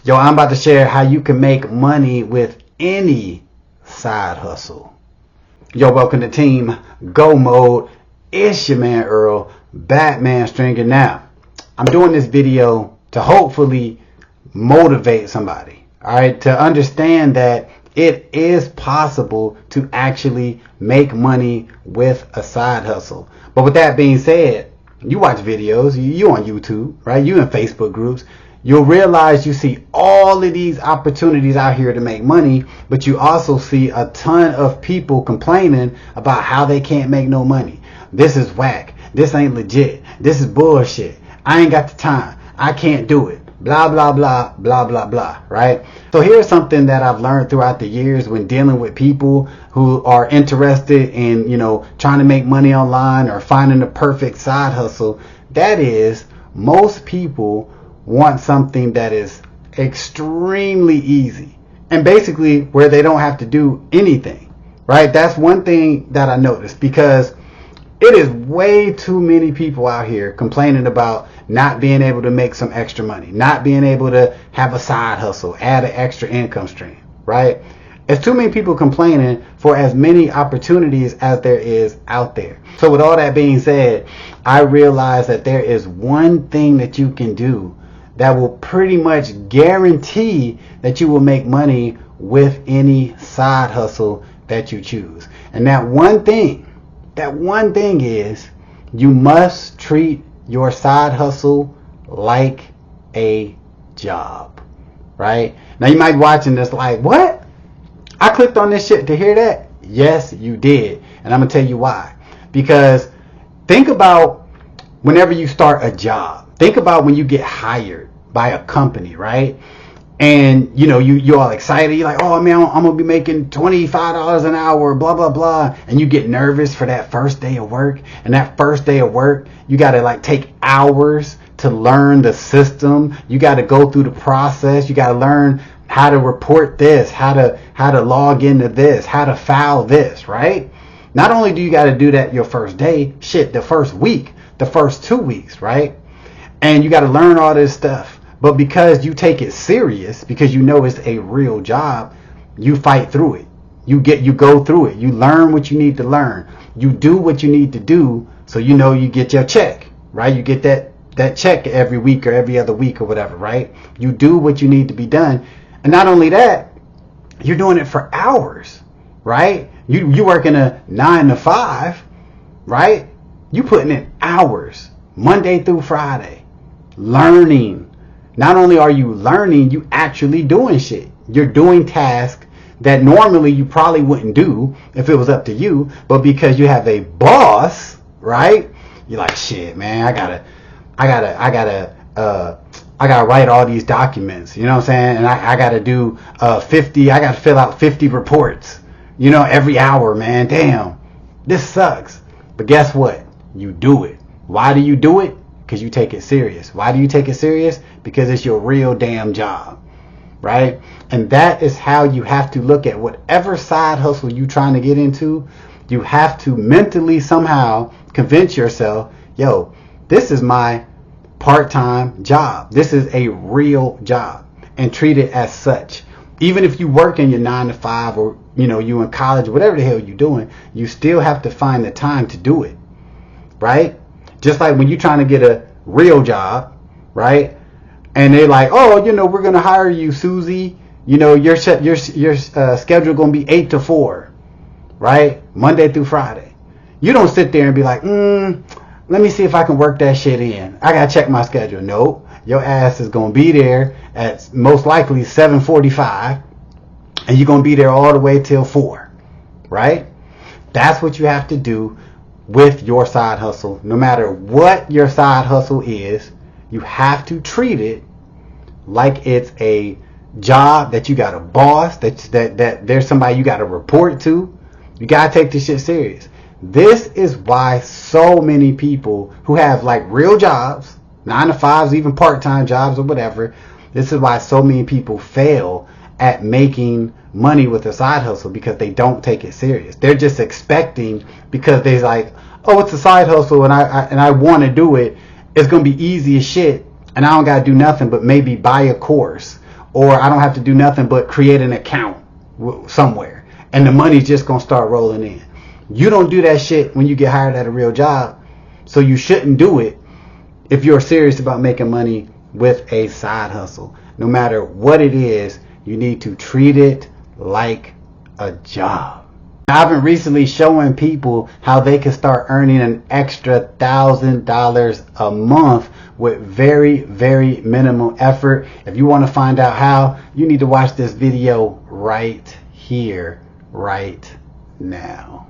Yo, I'm about to share how you can make money with any side hustle. Yo, welcome to Team Go Mode. It's your man Earl, Batman Stringer. Now, I'm doing this video to hopefully motivate somebody, alright, to understand that it is possible to actually make money with a side hustle. But with that being said, you watch videos, you on YouTube, right? You in Facebook groups. You'll realize you see all of these opportunities out here to make money, but you also see a ton of people complaining about how they can't make no money. This is whack. This ain't legit. This is bullshit. I ain't got the time. I can't do it. Blah, blah, blah, blah, blah, blah, right? So here's something that I've learned throughout the years when dealing with people who are interested in, trying to make money online or finding the perfect side hustle. That is, most people want something that is extremely easy and basically where they don't have to do anything, right? That's one thing that I noticed, because it is way too many people out here complaining about not being able to make some extra money, not being able to have a side hustle, add an extra income stream, right? It's too many people complaining for as many opportunities as there is out there. So with all that being said, I realize that there is one thing that you can do that will pretty much guarantee that you will make money with any side hustle that you choose. And that one thing is you must treat your side hustle like a job, right? Now you might be watching this like, what? I clicked on this shit to hear that? Yes, you did. And I'm going to tell you why. Because think about whenever you start a job. Think about when you get hired by a company, right? And you're all excited. You're like, oh man, I'm gonna be making $25 an hour, blah blah blah. And you get nervous for that first day of work. And that first day of work, you gotta take hours to learn the system. You gotta go through the process. You gotta learn how to report this, how to log into this, how to file this, right? Not only do you gotta do that your first day, the first week, the first 2 weeks, right? And you gotta learn all this stuff. But because you take it serious, because you know it's a real job, you fight through it. You go through it. You learn what you need to learn. You do what you need to do, so you get your check, right? You get that check every week or every other week or whatever, right? You do what you need to be done. And not only that, you're doing it for hours, right? You working a 9 to 5, right? You putting in hours, Monday through Friday, learning. Not only are you learning, you actually doing shit. You're doing tasks that normally you probably wouldn't do if it was up to you, but because you have a boss, right? You're like, shit, man, I gotta write all these documents, you know what I'm saying? And I gotta do I gotta fill out 50 reports, every hour, man. Damn, this sucks. But guess what? You do it. Why do you do it? Because you take it serious. Why do you take it serious? Because it's your real damn job, right? And that is how you have to look at whatever side hustle you're trying to get into. You have to mentally somehow convince yourself, yo, this is my part-time job. This is a real job, and treat it as such. Even if you work in your 9 to 5 or, you in college, whatever the hell you're doing, you still have to find the time to do it, right? Just like when you're trying to get a real job, right? And they're like, oh, we're going to hire you, Susie. Your schedule going to be 8 to 4, right? Monday through Friday. You don't sit there and be like, let me see if I can work that shit in. I got to check my schedule. Nope. Your ass is going to be there at most likely 7:45, and you're going to be there all the way till 4, right? That's what you have to do with your side hustle. No matter what your side hustle is, you have to treat it like it's a job, that you got a boss, that there's somebody you got to report to. You got to take this shit serious. This is why so many people who have real jobs, 9 to 5s, even part-time jobs or whatever, this is why so many people fail at making money with a side hustle, because they don't take it serious. They're just expecting, because they're like, oh, it's a side hustle and I want to do it. It's going to be easy as shit, and I don't got to do nothing but maybe buy a course or I don't have to do nothing but create an account somewhere, and the money's just gonna start rolling in. You don't do that shit when you get hired at a real job, so you shouldn't do it if you're serious about making money with a side hustle. No matter what it is, you need to treat it like a job. I've been recently showing people how they can start earning an extra $1,000 a month with very, very minimal effort. If you want to find out how, you need to watch this video right here, right now.